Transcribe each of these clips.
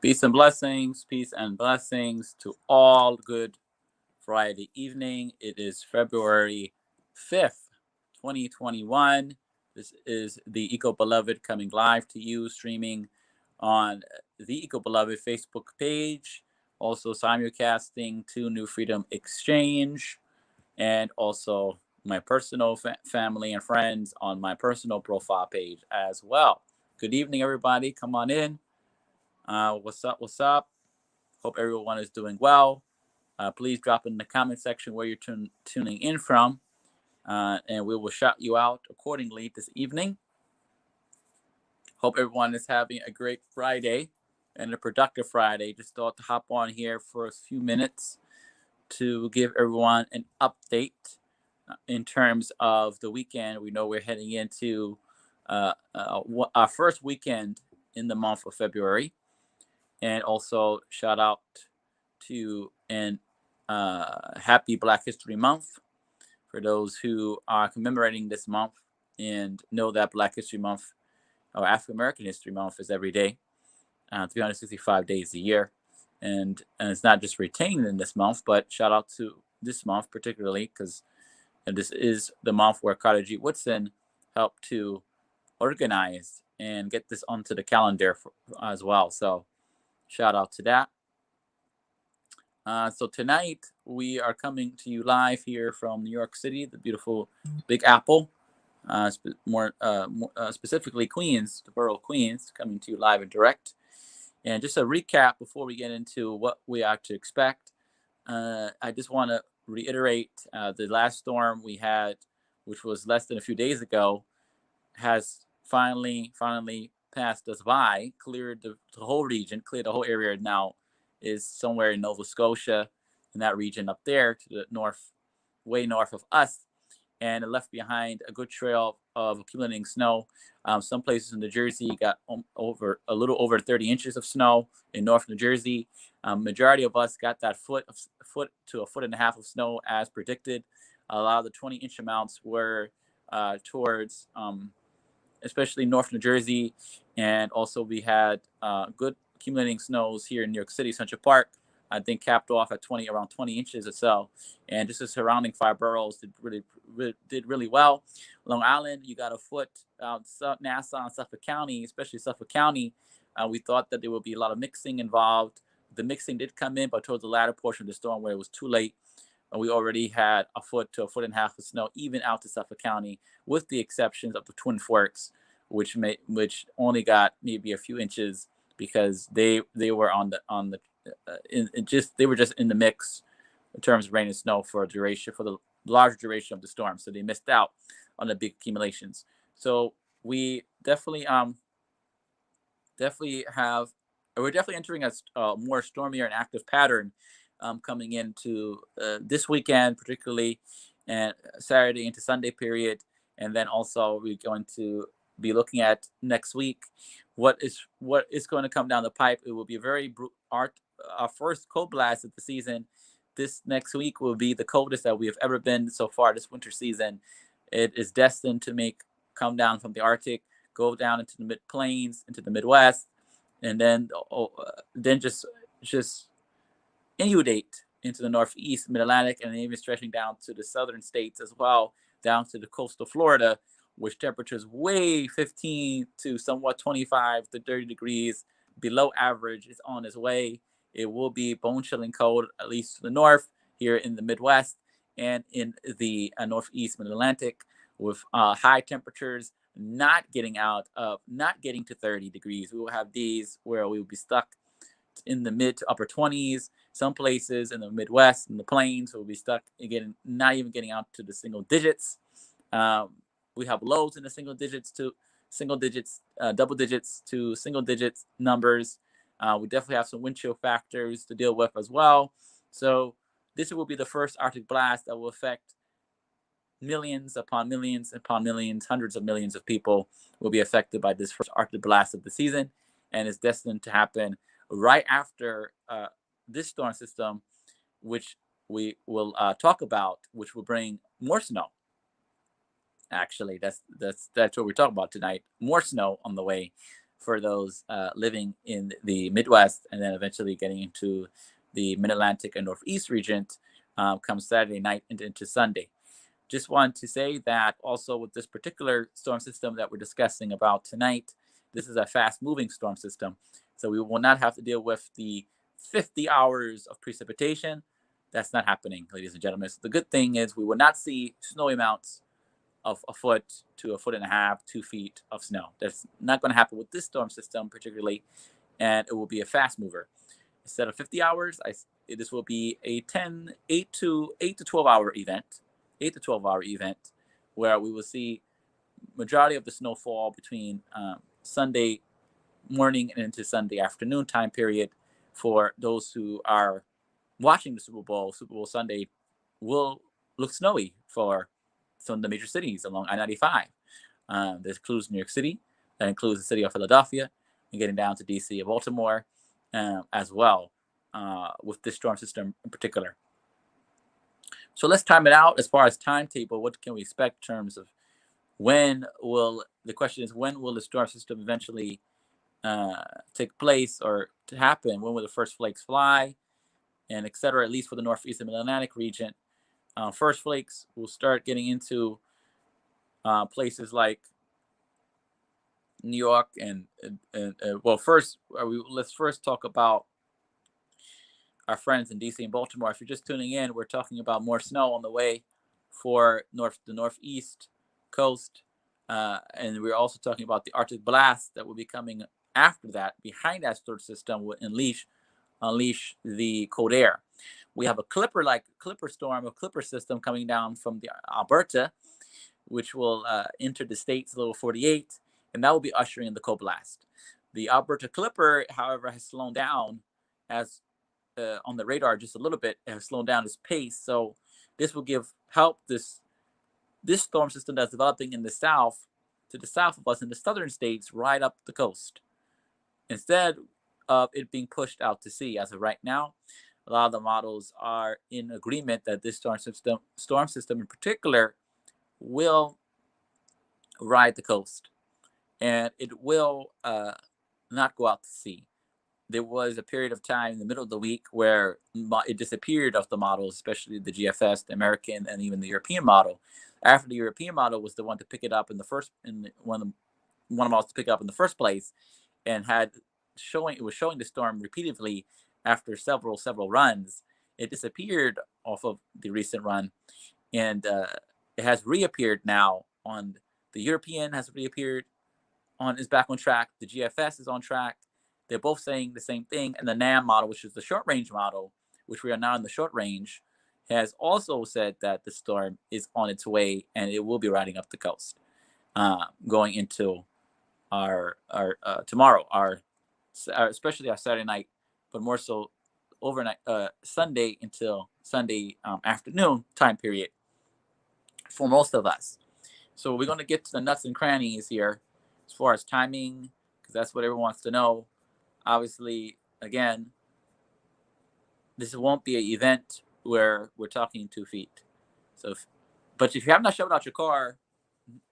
Peace and blessings to all. Good Friday evening. It is February 5th, 2021. This is the Eco Beloved coming live to you, streaming on the Eco Beloved Facebook page, also simulcasting to New Freedom Exchange, and also my personal family and friends on my personal profile page as well. Good evening, everybody. Come on in. What's up? What's up? Hope everyone is doing well. Please drop in the comment section where you're tuning in from, and we will shout you out accordingly this evening. Hope everyone is having a great Friday and a productive Friday. Just thought to hop on here for a few minutes to give everyone an update in terms of the weekend. We know we're heading into our first weekend in the month of February. And also shout out to and happy Black History Month for those who are commemorating this month and know that Black History Month or African American History Month is every day, 365 days a year. And it's not just retained in this month, but shout out to this month particularly because this is the month where Carter G. Woodson helped to organize and get this onto the calendar as well. So shout out to that. So tonight we are coming to you live here from New York City, the beautiful Big Apple, specifically Queens, the borough of Queens, coming to you live and direct. And just a recap before we get into what we are to expect. I just want to reiterate the last storm we had, which was less than a few days ago, has finally passed us by, cleared the whole region, cleared the whole area. Now is somewhere in Nova Scotia, in that region up there to the north, way north of us, and it left behind a good trail of accumulating snow. Some places in New Jersey got a little over 30 inches of snow in North New Jersey. Majority of us got that foot to a foot and a half of snow as predicted. A lot of the 20-inch amounts were towards especially North New Jersey, and also we had good accumulating snows here in New York City. Central Park, I think, capped off at around 20 inches or so, and just the surrounding 5 boroughs did really well. Long Island, you got a foot. Nassau and Suffolk County, especially Suffolk County, we thought that there would be a lot of mixing involved. The mixing did come in, but towards the latter portion of the storm where it was too late, we already had a foot to a foot and a half of snow, even out to Suffolk County, with the exceptions of the Twin Forks, which only got maybe a few inches because they were they were just in the mix in terms of rain and snow for the large duration of the storm, so they missed out on the big accumulations. So we definitely we're definitely entering a more stormier and active pattern coming into this weekend, particularly, and Saturday into Sunday period. And then also we're going to be looking at next week what is going to come down the pipe. It will be our first cold blast of the season. This next week will be the coldest that we have ever been so far this winter season. It is destined to come down from the Arctic, go down into the mid-plains, into the Midwest, and then just inundate into the Northeast, Mid-Atlantic, and even stretching down to the southern states as well, down to the coast of Florida, which temperatures way 15 to somewhat 25 to 30 degrees below average is on its way. It will be bone-chilling cold, at least to the north, here in the Midwest and in the Northeast Mid-Atlantic, with high temperatures not getting to 30 degrees. We will have days where we will be stuck in the mid to upper 20s. Some places in the Midwest and the plains will be stuck again, not even getting out to the single digits. We have lows in the single digits to single digits, double digits to single digits numbers. We definitely have some wind chill factors to deal with as well. So this will be the first Arctic blast that will affect millions upon millions upon millions, hundreds of millions of people will be affected by this first Arctic blast of the season, and it's destined to happen right after this storm system, which we will talk about, which will bring more snow. Actually, that's what we're talking about tonight. More snow on the way for those living in the Midwest, and then eventually getting into the Mid-Atlantic and Northeast region come Saturday night and into Sunday. Just want to say that also with this particular storm system that we're discussing about tonight, this is a fast-moving storm system. So we will not have to deal with the 50 hours of precipitation. That's not happening, ladies and gentlemen. So the good thing is we will not see snowy amounts of a foot to a foot and a half, 2 feet of snow. That's not going to happen with this storm system particularly, and it will be a fast mover. Instead of 50 hours, this will be a 8 to 12 hour event, 8 to 12 hour event, where we will see majority of the snowfall between Sunday morning and into Sunday afternoon time period. For those who are watching the Super Bowl Sunday will look snowy for some of the major cities along I-95. That includes New York City, that includes the city of Philadelphia, and getting down to DC and Baltimore as well, with this storm system in particular. So let's time it out as far as timetable. What can we expect in terms of the question is, when will the storm system eventually take place or to happen? When will the first flakes fly, and et cetera, at least for the Northeast and Mid-Atlantic region. First flakes will start getting into places like New York and well, let's first talk about our friends in DC and Baltimore. If you're just tuning in, we're talking about more snow on the way for the Northeast coast, and we're also talking about the Arctic blast that will be coming after that. Behind that storm system will unleash the cold air. We have a clipper storm, a clipper system coming down from the Alberta, which will enter the states, lower 48, and that will be ushering in the cold blast. The Alberta clipper, however, has slowed down as on the radar just a little bit, has slowed down its pace. So this will help this storm system that's developing in the south, to the south of us in the southern states, right up the coast, instead of it being pushed out to sea. As of right now, a lot of the models are in agreement that this storm system in particular will ride the coast, and it will not go out to sea. There was a period of time in the middle of the week where it disappeared off the models, especially the GFS, the American, and even the European model. After the European model was the one to pick it up one of the models to pick it up in the first place, and it was showing the storm repeatedly after several runs. It disappeared off of the recent run, and it has reappeared now. On the European has reappeared, is back on track. The GFS is on track. They're both saying the same thing. And the NAM model, which is the short range model, which we are now in the short range, has also said that the storm is on its way and it will be riding up the coast, going into our tomorrow, especially our Saturday night, but more so overnight, Sunday until Sunday afternoon time period for most of us. So we're going to get to the nuts and crannies here as far as timing, because that's what everyone wants to know. Obviously, again, this won't be an event where we're talking 2 feet. But if you have not shoveled out your car,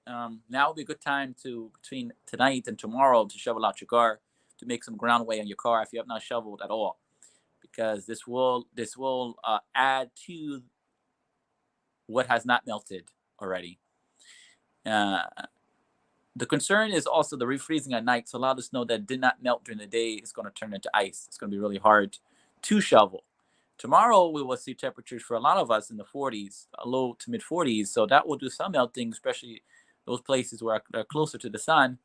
now would be a good time between tonight and tomorrow to shovel out your car, to make some groundway on your car if you have not shoveled at all, because this will add to what has not melted already. The concern is also the refreezing at night. So a lot of the snow that did not melt during the day is going to turn into ice. It's going to be really hard to shovel. Tomorrow we will see temperatures for a lot of us in the 40s, low to mid 40s. So that will do some melting, especially those places where are closer to the sun,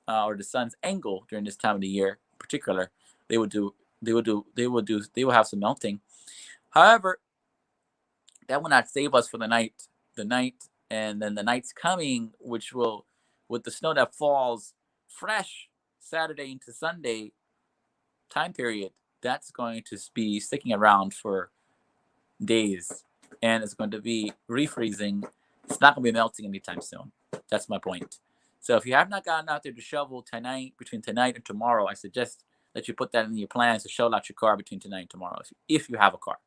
or the sun's angle during this time of the year in particular. They will have some melting. However, that will not save us for the night, and then the night's coming, which will, with the snow that falls fresh Saturday into Sunday time period, that's going to be sticking around for days, and it's going to be refreezing. It's not going to be melting anytime soon. That's my point. So if you have not gotten out there to shovel between tonight and tomorrow, I suggest that you put that in your plans to shovel out your car between tonight and tomorrow, if you have a car,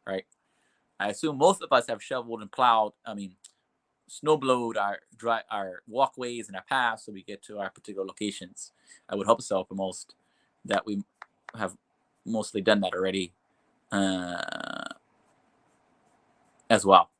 right? I assume most of us have shoveled and plowed. snowblowed our walkways and our paths so we get to our particular locations. I would hope so for most that we have mostly done that already as well.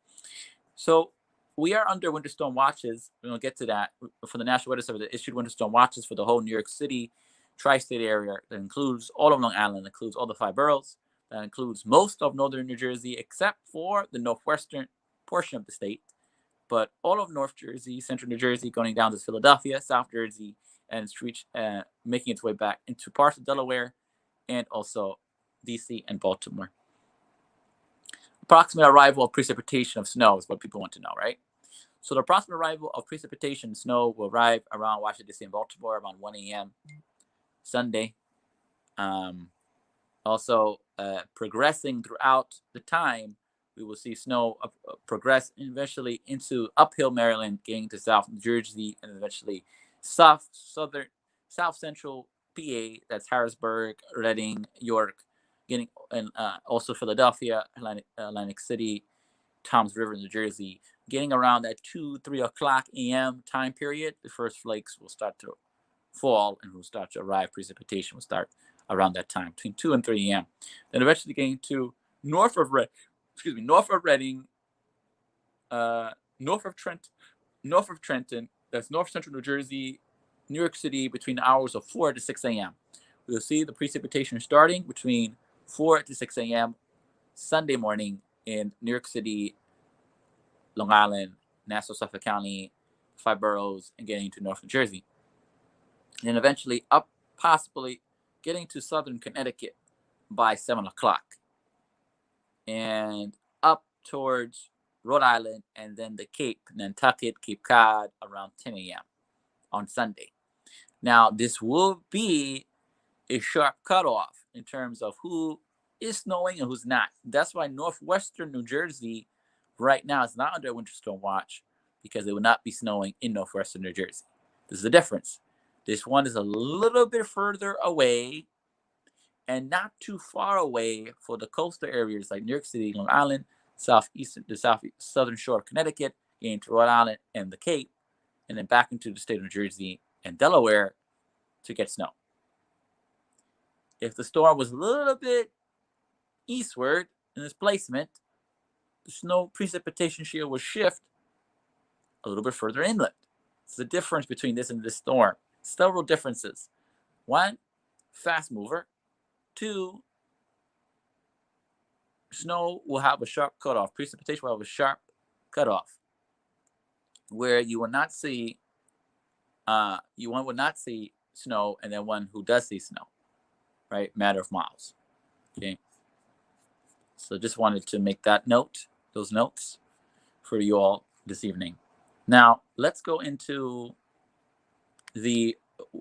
So we are under winter storm watches. We'll get to that. For the National Weather Service, that issued winter storm watches for the whole New York City tri-state area. That includes all of Long Island, includes all the 5 boroughs, that includes most of northern New Jersey, except for the northwestern portion of the state. But all of North Jersey, central New Jersey, going down to Philadelphia, South Jersey, and making its way back into parts of Delaware, and also DC and Baltimore. Approximate arrival of precipitation of snow is what people want to know, right? So the approximate arrival of precipitation snow will arrive around Washington, D.C. and Baltimore around 1 a.m. Sunday. Also, progressing throughout the time, we will see snow progress eventually into uphill Maryland, getting to South New Jersey, and eventually south central PA. That's Harrisburg, Reading, York, getting and also Philadelphia, Atlantic City, Toms River, New Jersey. Getting around that 2-3 o'clock a.m. time period, the first flakes will start to fall and will start to arrive. Precipitation will start around that time, between 2 and 3 a.m. Then eventually getting to north of Reading, north of Trenton, that's north central New Jersey, New York City, between the hours of 4 to 6 a.m. We'll see the precipitation starting between 4 to 6 a.m. Sunday morning in New York City, Long Island, Nassau, Suffolk County, 5 boroughs, and getting to North New Jersey. And then eventually up, possibly getting to southern Connecticut by 7 o'clock. And up towards Rhode Island, and then the Cape, Nantucket, Cape Cod, around 10 a.m. on Sunday. Now, this will be a sharp cutoff in terms of who is snowing and who's not. That's why northwestern New Jersey right now is not under a winter storm watch, because it will not be snowing in northwestern New Jersey. This is the difference. This one is a little bit further away and not too far away for the coastal areas like New York City, Long Island, southern shore of Connecticut, into Rhode Island and the Cape, and then back into the state of New Jersey and Delaware to get snow. If the storm was a little bit eastward in its placement, the snow precipitation shield will shift a little bit further inland. It's the difference between this and this storm. Several differences. 1, fast mover. 2, snow will have a sharp cutoff. Precipitation will have a sharp cutoff, where you will not see, one will not see snow, and then one who does see snow, right? Matter of miles. Okay. So just wanted to make those notes for you all this evening. Now let's go into the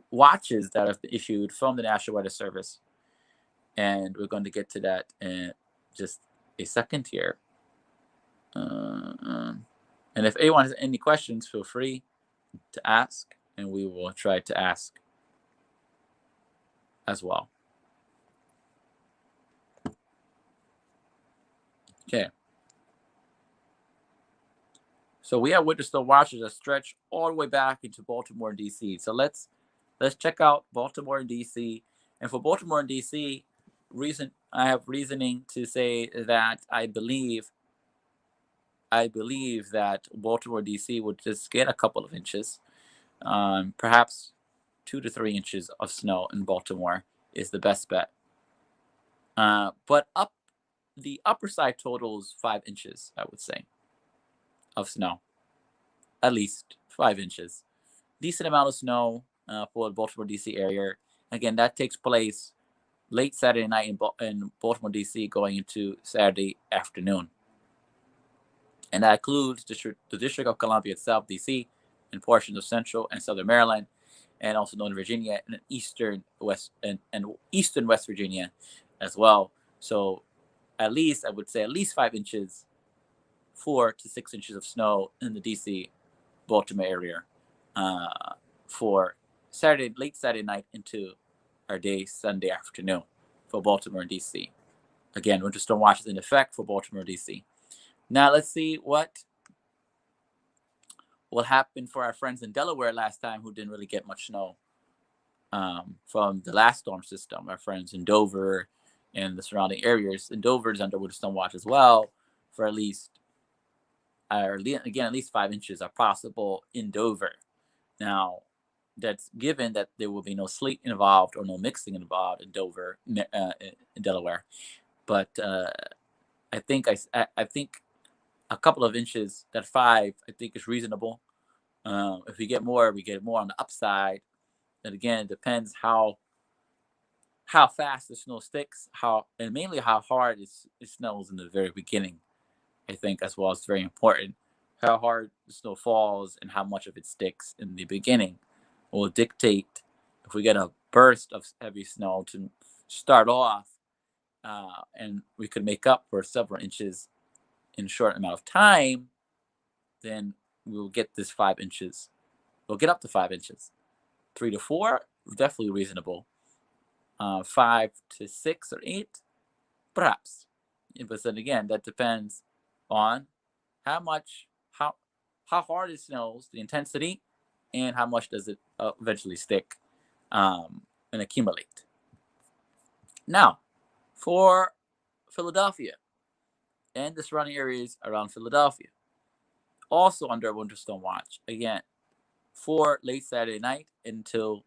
watches that have been issued from the National Weather Service, and we're going to get to that in just a second here. And if anyone has any questions, feel free to ask, and we will try to ask as well. Okay. So we have winter storm watches that stretch all the way back into Baltimore and DC. So let's check out Baltimore and DC. And for Baltimore and DC, I have reasoning to say that I believe that Baltimore, DC would just get a couple of inches, perhaps 2 to 3 inches of snow in Baltimore is the best bet. But the upper side totals 5 inches, I would say, of snow, at least 5 inches. Decent amount of snow for the Baltimore, DC area. Again, that takes place late Saturday night in Baltimore, DC, going into Saturday afternoon. And that includes the District of Columbia itself, DC, and portions of Central and Southern Maryland, and also Northern Virginia, and Eastern West Virginia as well. So I would say at least 5 inches, 4 to 6 inches of snow in the DC, Baltimore area for late Saturday night into our day Sunday afternoon for Baltimore and DC. Again, winter storm watch is in effect for Baltimore and DC. Now let's see what what happened for our friends in Delaware last time who didn't really get much snow from the last storm system. Our friends in Dover and the surrounding areas. And Dover is under winter storm watch as well for at least, again, at least 5 inches are possible in Dover. Now, that's given that there will be no sleet involved or no mixing involved in Dover, in Delaware. But I think a couple of inches, that 5, I think is reasonable. If we get more on the upside. And again, it depends how fast the snow sticks, and mainly how hard it snows in the very beginning. I think as well, it's very important. How hard the snow falls and how much of it sticks in the beginning will dictate if we get a burst of heavy snow to start off, and we could make up for several inches in a short amount of time. Then we'll get this 5 inches. We'll get up to 5 inches. 3 to 4, definitely reasonable. 5 to 6 or 8, perhaps. But then again, that depends on how hard it snows, the intensity, and how much does it eventually stick and accumulate. Now, for Philadelphia and the surrounding areas around Philadelphia, also under winter storm watch, again, for late Saturday night until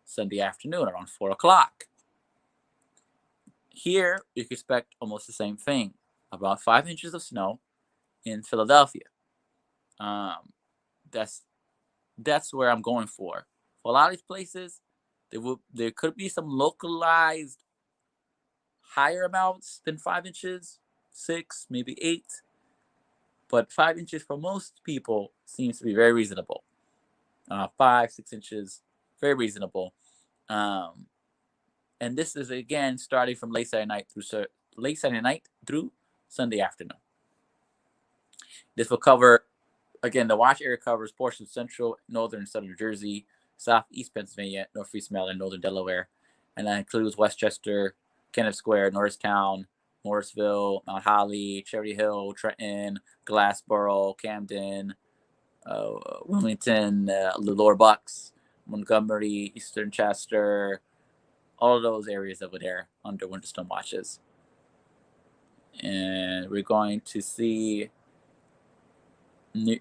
Sunday afternoon around 4 o'clock. Here, you can expect almost the same thing, about 5 inches of snow in Philadelphia. That's where I'm going for. For a lot of these places, there could be some localized higher amounts than 5 inches, 6, maybe 8. But 5 inches for most people seems to be very reasonable. 5, 6 inches, very reasonable. And this is again starting from late Saturday night through Sunday afternoon. This will cover, again, the watch area covers portions of central, northern, and southern New Jersey, southeast Pennsylvania, northeast Maryland, northern Delaware, and that includes Westchester, Kenneth Square, Norristown, Morrisville, Mount Holly, Cherry Hill, Trenton, Glassboro, Camden, Wilmington, the Lower Bucks, Montgomery, Eastern Chester, all of those areas over there under winter storm watches. And we're going to see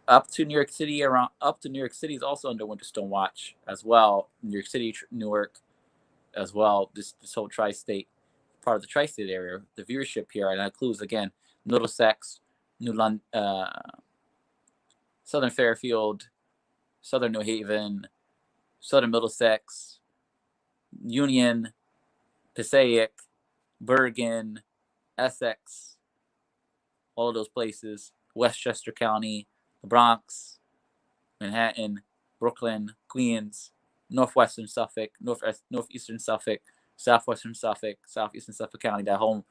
up to New York City is also under winter storm watch as well. New York City, Newark as well. This whole tri-state, part of the tri-state area, the viewership here, and that includes again Middlesex, New London, Southern Fairfield, Southern New Haven, Southern Middlesex, Union, Passaic, Bergen, Essex, all of those places, Westchester County, the Bronx, Manhattan, Brooklyn, Queens, northwestern Suffolk, northeastern Suffolk, southwestern Suffolk, southeastern Suffolk County, the whole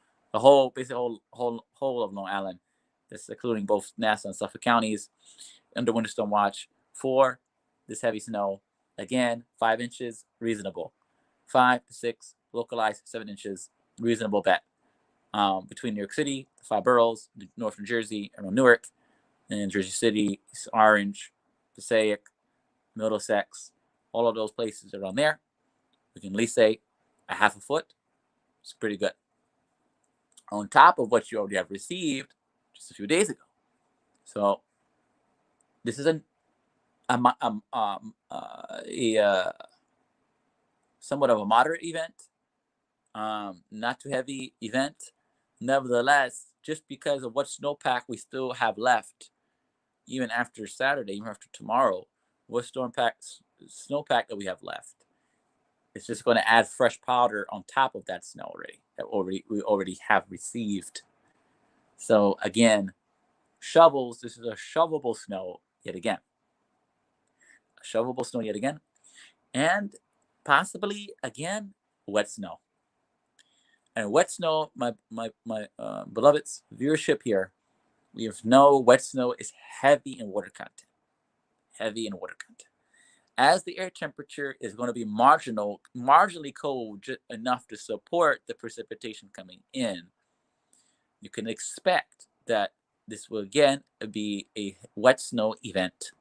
of Long Island. That's including both Nassau and Suffolk counties under winter storm watch for this heavy snow. Again, 5 inches, reasonable. 5 to 6, localized 7 inches, reasonable bet. Between New York City, the 5 boroughs, North Jersey, around Newark, and Jersey City, Orange, Passaic, Middlesex, all of those places around there. We can at least say a half a foot. It's pretty good. On top of what you already have received just a few days ago. So this is somewhat of a moderate event, not too heavy event. Nevertheless, just because of what snowpack we still have left, even after Saturday, even after tomorrow, what snowpack that we have left, it's just going to add fresh powder on top of that snow we already have received. So again, shovels. This is a shovelable snow yet again. And possibly again wet snow. And wet snow, my beloveds, viewership here, we know wet snow is heavy in water content. As the air temperature is going to be marginally cold enough to support the precipitation coming in, you can expect that this will again be a wet snow event.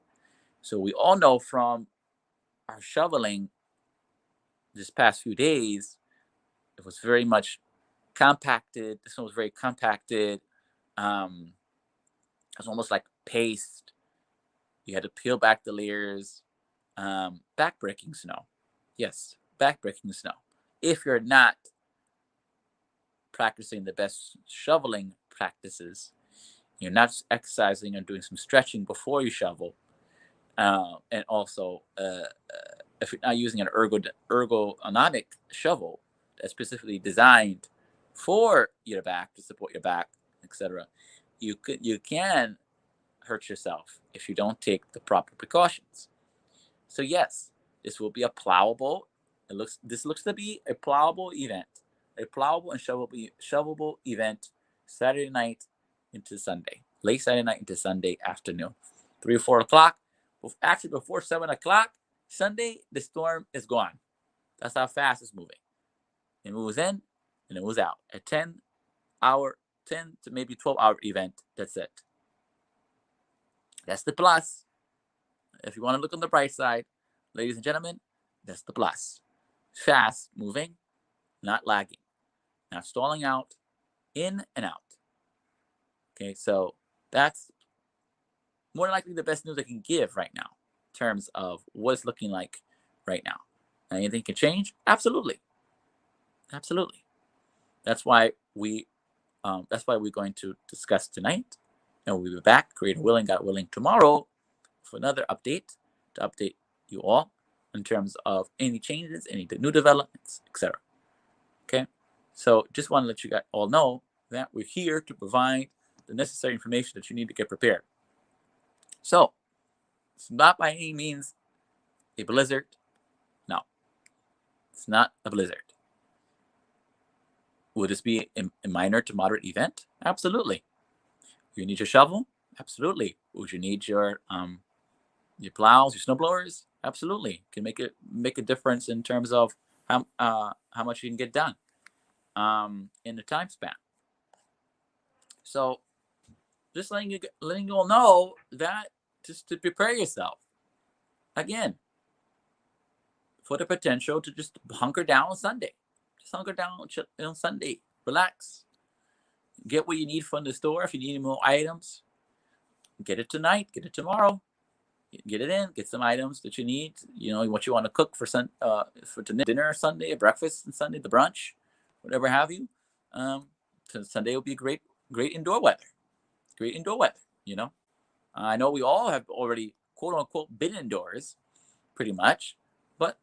So we all know from our shoveling this past few days, it was very much compacted. This one was very compacted. It was almost like paste. You had to peel back the layers. Backbreaking snow. Yes, backbreaking snow. If you're not practicing the best shoveling practices, you're not exercising and doing some stretching before you shovel, and also if you're not using an ergonomic shovel that's specifically designed for your back to support your back, etc., you can hurt yourself if you don't take the proper precautions. So yes, this will be a plowable. This looks to be a plowable event, a plowable and shovelable event, Saturday night into Sunday, late Saturday night into Sunday afternoon, 3 or 4 o'clock. Actually, before 7 o'clock Sunday, the storm is gone. That's how fast it's moving. It moves in and it moves out. A 10 to maybe 12-hour event. That's it. That's the plus. If you want to look on the bright side, ladies and gentlemen, that's the plus. Fast moving, not lagging, not stalling out, in and out. Okay, so that's more than likely the best news I can give right now in terms of what it's looking like right now. Anything can change? Absolutely. Absolutely. That's why we're going to discuss tonight, and we'll be back, creator willing, God willing, tomorrow for another update to update you all in terms of any changes, any new developments, etc. Okay, so just want to let you guys all know that we're here to provide the necessary information that you need to get prepared. So it's not by any means a blizzard. No, it's not a blizzard. Would this be a minor to moderate event? Absolutely. You need your shovel? Absolutely. Would you need your plows, your snow blowers? Absolutely. Can make a difference in terms of how much you can get done in the time span. So just letting you all know that, just to prepare yourself again for the potential to just hunker down on Sunday. Just hunker down on Sunday. Relax. Get what you need from the store. If you need more items, get it tonight. Get it tomorrow. Get it in. Get some items that you need. You know what you want to cook for dinner Sunday, breakfast and Sunday, the brunch, whatever have you. Because Sunday will be great indoor weather. Great indoor weather. You know, I know we all have already quote unquote been indoors, pretty much, but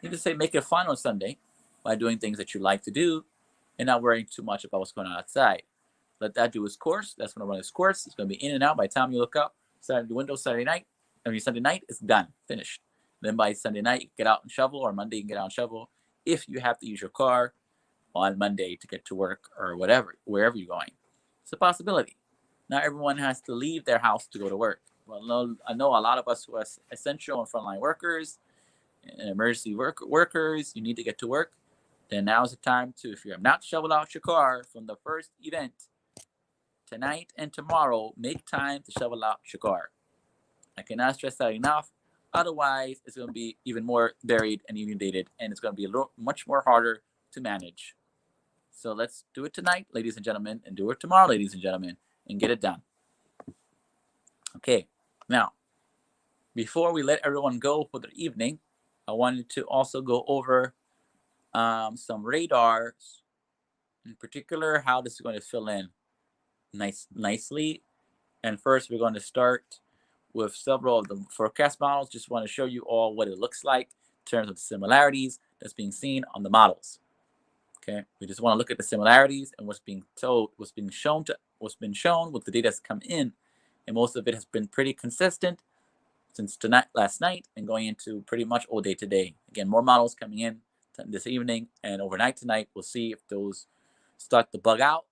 you can say make it fun on Sunday by doing things that you like to do and not worrying too much about what's going on outside. Let that do its course. That's going to run its course. It's going to be in and out by the time you look up. Sunday night, it's done, finished. Then by Sunday night, you get out and shovel, or Monday you can get out and shovel if you have to use your car on Monday to get to work or whatever, wherever you're going. It's a possibility. Not everyone has to leave their house to go to work. Well, I know a lot of us who are essential and frontline workers and emergency workers, you need to get to work. Then now is the time to, if you have not shoveled out your car from the first event, tonight and tomorrow, make time to shovel out your car. I cannot stress that enough. Otherwise, it's going to be even more buried and inundated, and it's going to be much more harder to manage. So let's do it tonight, ladies and gentlemen, and do it tomorrow, ladies and gentlemen, and get it done. Okay, now, before we let everyone go for the evening, I wanted to also go over some radars, in particular, how this is going to fill in nicely. And first, we're going to start with several of the forecast models. Just want to show you all what it looks like in terms of the similarities that's being seen on the models. Okay, we just want to look at the similarities and what's being shown with the data that's come in, and most of it has been pretty consistent since last night and going into pretty much all day today. Again, more models coming in this evening and overnight tonight. We'll see if those start to bug out.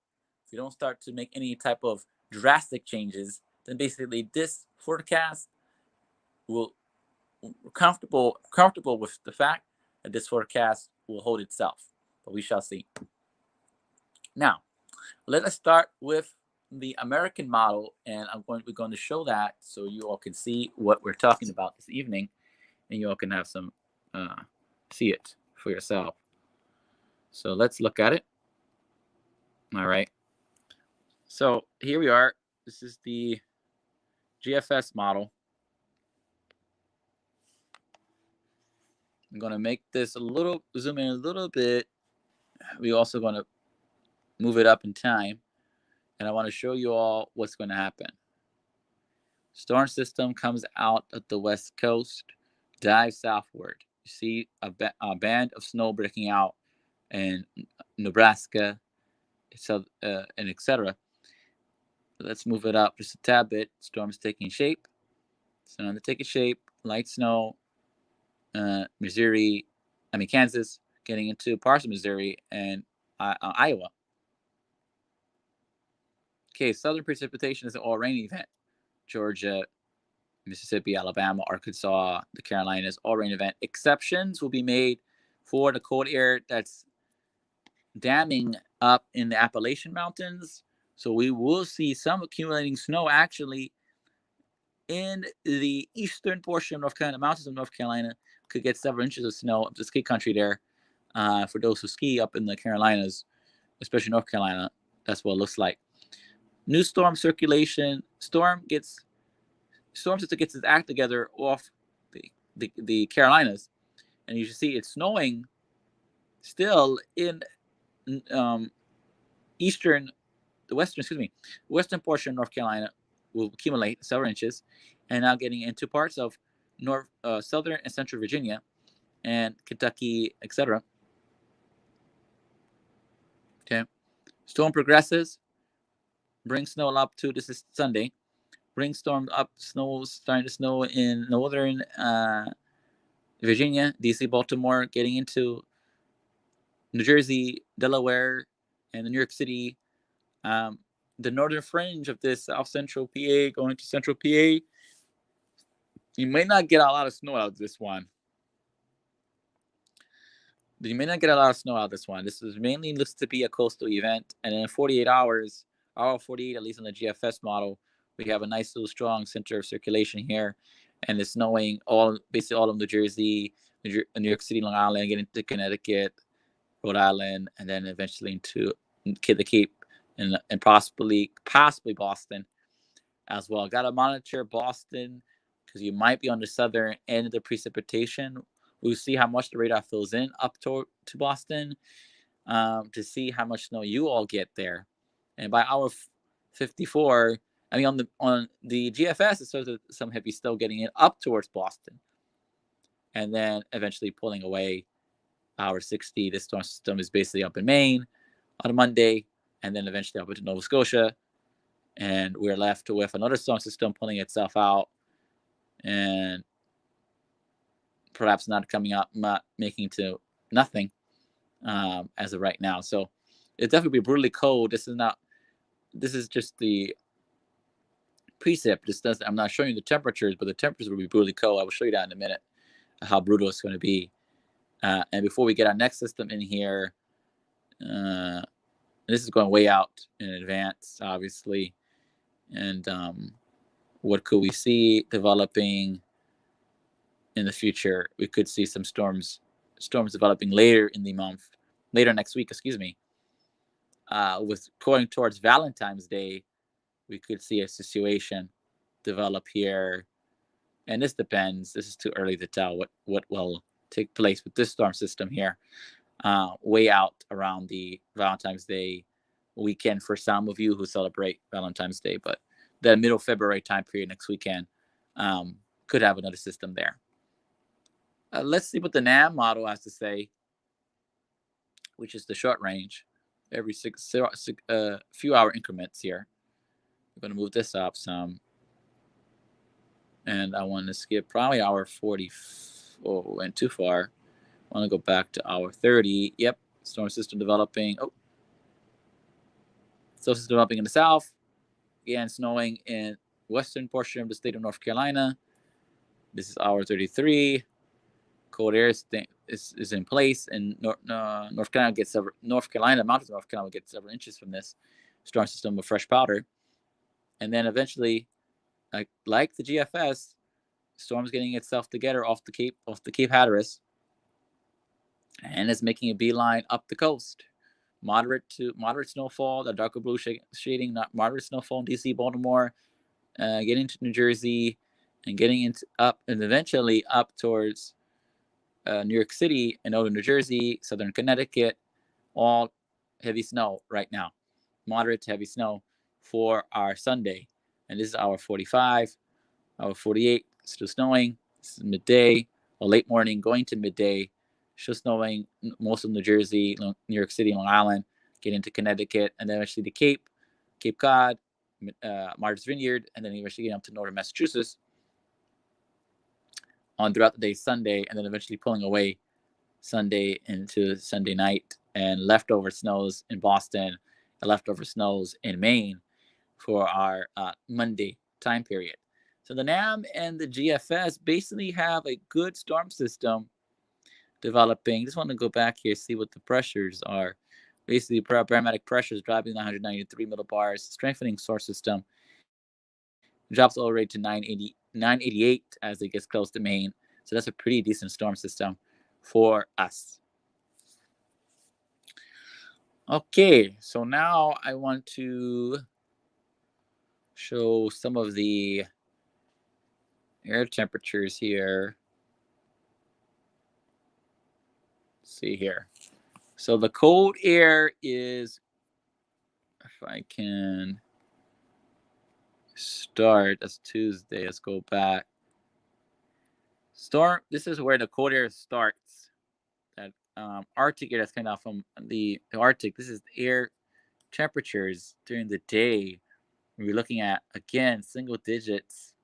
If you don't start to make any type of drastic changes, then basically this forecast we're comfortable with the fact that this forecast will hold itself, but we shall see. Now, let us start with the American model, and we're going to show that so you all can see what we're talking about this evening, and you all can have some see it for yourself. So let's look at it. All right. So here we are. This is the GFS model. I'm going to make this a little, zoom in a little bit. We're also going to move it up in time. And I want to show you all what's going to happen. Storm system comes out of the west coast, dives southward. You see a band of snow breaking out in Nebraska, and etc. Let's move it up just a tad bit. Storm's taking shape. Starting to take a shape. Light snow. Kansas, getting into parts of Missouri and Iowa. Okay, southern precipitation is an all rain event. Georgia, Mississippi, Alabama, Arkansas, the Carolinas, all rain event. Exceptions will be made for the cold air that's damming up in the Appalachian Mountains. So we will see some accumulating snow actually in the eastern portion of North Carolina, mountains of North Carolina. Could get several inches of snow, the ski country there. For those who ski up in the Carolinas, especially North Carolina, that's what it looks like. New storm circulation. Storm system gets its act together off the Carolinas, and you should see it's snowing still in western portion of North Carolina will accumulate several inches, and now getting into parts of southern and central Virginia and Kentucky, etc. Okay, storm progresses, brings snow up to, this is Sunday, brings storm up, starting to snow in northern Virginia, DC, Baltimore, getting into New Jersey, Delaware, and New York City. The northern fringe of this south central PA going to central PA. You may not get a lot of snow out of this one. You may not get a lot of snow out of this one. This is mainly looks to be a coastal event, and in 48 hours, hour 48, at least on the GFS model, we have a nice little strong center of circulation here, and it's snowing basically all of New Jersey, New York City, Long Island, getting to Connecticut, Rhode Island, and then eventually into the Cape, and possibly Boston as well. Got to monitor Boston because you might be on the southern end of the precipitation. We'll see how much the radar fills in up to Boston to see how much snow you all get there. And by hour 54, on the GFS, it shows that some heavy snow getting it up towards Boston, and then eventually pulling away. Hour 60, this storm system is basically up in Maine on a Monday, and then eventually up into Nova Scotia, and we're left with another storm system pulling itself out, and perhaps not making to nothing as of right now. So it'll definitely be brutally cold. This is just the precip. I'm not showing you the temperatures, but the temperatures will be brutally cold. I will show you that in a minute, how brutal it's going to be. And before we get our next system in here, this is going way out in advance, obviously. And what could we see developing in the future? We could see some storms developing later next week, with going towards Valentine's Day, we could see a situation develop here. And this depends. This is too early to tell what will take place with this storm system here, way out around the Valentine's Day weekend for some of you who celebrate Valentine's Day. But the middle February time period next weekend could have another system there. Let's see what the NAM model has to say, which is the short range, every few hour increments here. I'm going to move this up some. And I want to skip probably hour 40. Oh, went too far. I want to go back to hour 30. Yep, storm system developing. Storm system developing in the south. Again, snowing in western portion of the state of North Carolina. This is hour 33. Cold air is in place, and North Carolina mountains of North Carolina get several inches from this storm system of fresh powder. And then eventually, like the GFS, storm's getting itself together off the Cape Hatteras, and is making a beeline up the coast. Moderate snowfall, the darker blue shading, not moderate snowfall in DC, Baltimore, getting to New Jersey, and getting into up and eventually up towards New York City and northern New Jersey, southern Connecticut, all heavy snow right now, moderate to heavy snow for our Sunday. And this is hour 45, hour 48, still snowing. This is midday or late morning, going to midday. Still snowing most of New Jersey, New York City, Long Island, get into Connecticut, and then eventually the Cape Cod, Martha's Vineyard, and then eventually getting up to northern Massachusetts on throughout the day Sunday, and then eventually pulling away Sunday into Sunday night, and leftover snows in Boston and leftover snows in Maine for our Monday time period. So the NAM and the GFS basically have a good storm system developing. Just want to go back here, see what the pressures are. Basically, barometric pressures dropping 193 millibars, strengthening source system. Drops all the way to 988 as it gets close to Maine. So that's a pretty decent storm system for us. Okay, so now I want to show some of the air temperatures here. Let's see here. So the cold air is, if I can start, that's Tuesday. Let's go back. Storm, this is where the cold air starts. That Arctic air that's coming out from the Arctic. This is air temperatures during the day. We're looking at, again, single digits.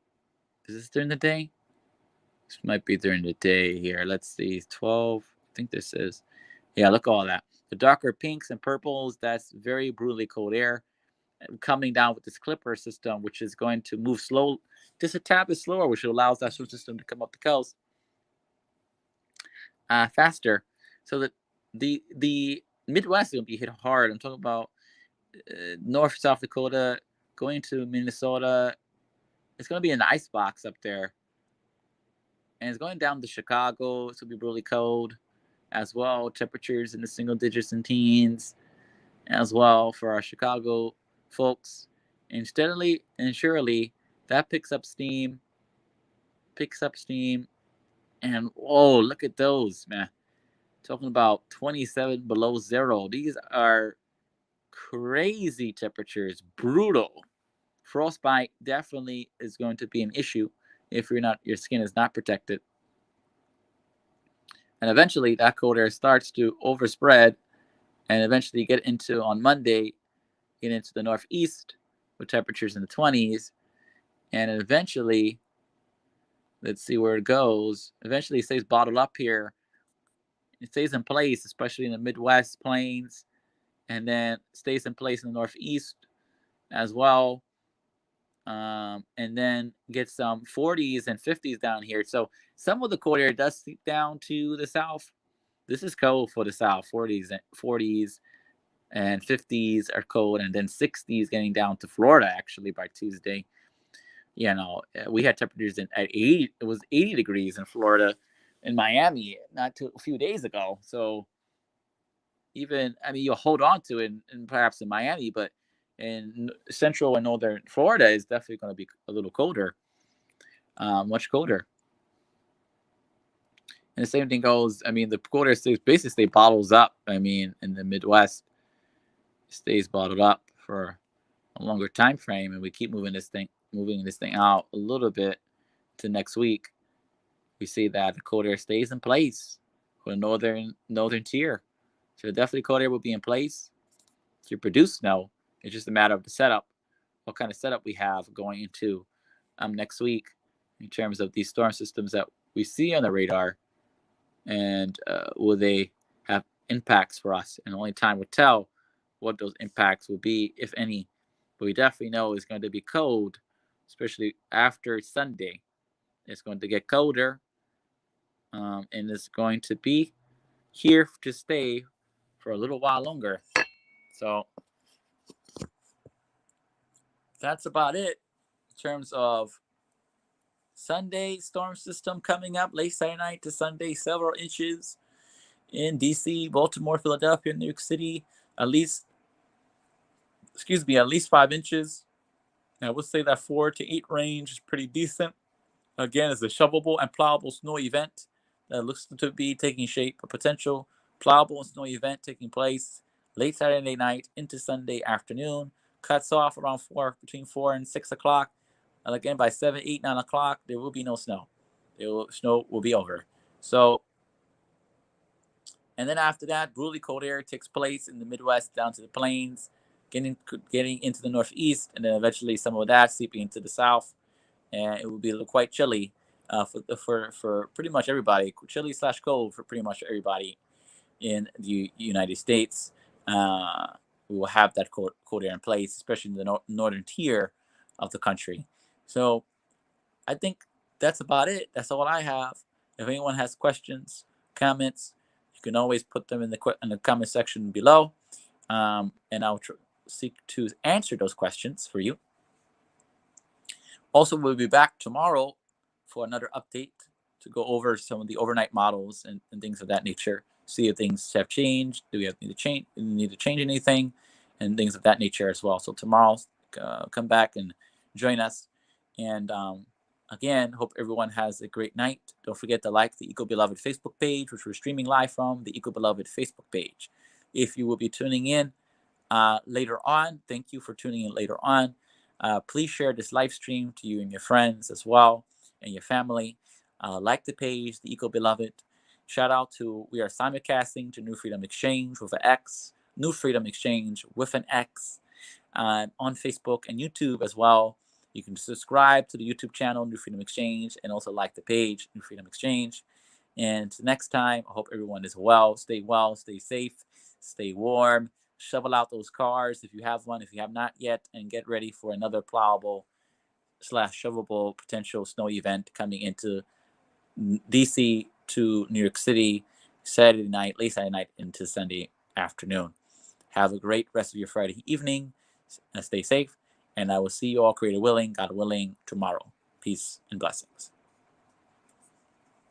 Is this during the day? This might be during the day here. Let's see, 12. I think this is. Yeah, look at all that. The darker pinks and purples, that's very brutally cold air coming down with this clipper system, which is going to move slow, just a tad bit slower, which allows that system to come up the coast faster. So that the Midwest is going to be hit hard. I'm talking about North, South Dakota, going to Minnesota. It's going to be an icebox up there. And it's going down to Chicago. It's going to be really cold as well. Temperatures in the single digits and teens as well for our Chicago folks. And steadily and surely, that picks up steam. And, oh, look at those, man. Talking about 27 below zero. These are crazy temperatures. Brutal. Frostbite definitely is going to be an issue if your skin is not protected. And eventually that cold air starts to overspread and eventually get into, on Monday, get into the northeast with temperatures in the 20s. And eventually, let's see where it goes. Eventually it stays bottled up here. It stays in place, especially in the Midwest plains, and then stays in place in the northeast as well. And then get some 40s and 50s down here. So some of the cold air does seep down to the south. This is cold for the south. 40s and 50s are cold, and then 60s getting down to Florida actually by Tuesday. You know, we had temperatures at 80. It was 80 degrees in Florida, in Miami, not a few days ago. So even, I mean, you'll hold on to it, and perhaps in Miami, but in central and northern Florida is definitely going to be a little colder, much colder. And the same thing goes, I mean, the colder stays basically bottles up. I mean, in the Midwest, it stays bottled up for a longer time frame, and we keep moving this thing out a little bit to next week. We see that the cold air stays in place for the northern tier. So definitely cold air will be in place to produce snow. It's just a matter of the setup, what kind of setup we have going into next week in terms of these storm systems that we see on the radar, and will they have impacts for us? And only time will tell what those impacts will be, if any. But we definitely know it's going to be cold, especially after Sunday. It's going to get colder, and it's going to be here to stay for a little while longer. So that's about it in terms of Sunday storm system coming up late Saturday night to Sunday, several inches in DC, Baltimore, Philadelphia, New York City, at least, at least 5 inches. I would say that 4 to 8 range is pretty decent. Again, it's a shovelable and plowable snow event that looks to be taking shape. A potential plowable and snow event taking place late Saturday night into Sunday afternoon. Cuts off around between 4 and 6 o'clock. And again, by 7, 8, 9 o'clock, there will be no snow. Snow will be over. So, and then after that, brutally cold air takes place in the Midwest down to the plains, getting into the Northeast, and then eventually some of that seeping into the South, and it will be quite chilly for pretty much everybody. Chilly slash cold for pretty much everybody in the United States. We will have that cold air in place, especially in the northern tier of the country. So I think that's about it. That's all I have. If anyone has questions, comments, you can always put them in the comment section below, and I'll seek to answer those questions for you. Also, we'll be back tomorrow for another update to go over some of the overnight models and things of that nature. See if things have changed. Do we need to change anything, and things of that nature as well. So tomorrow, come back and join us. And again, hope everyone has a great night. Don't forget to like the Eco Beloved Facebook page, which we're streaming live from the Eco Beloved Facebook page. If you will be tuning in later on, thank you for tuning in later on. Please share this live stream to you and your friends as well, and your family. Like the page, the Eco Beloved. Shout out to, we are simulcasting to New Freedom Exchange with an X, New Freedom Exchange with an X, on Facebook and YouTube as well. You can subscribe to the YouTube channel, New Freedom Exchange, and also like the page, New Freedom Exchange. And next time, I hope everyone is well, stay safe, stay warm. Shovel out those cars if you have one, if you have not yet, and get ready for another plowable / shovelable potential snow event coming into DC to New York City Saturday night, late Saturday night into Sunday afternoon. Have a great rest of your Friday evening and stay safe. And I will see you all, creator willing, God willing, tomorrow. Peace and blessings.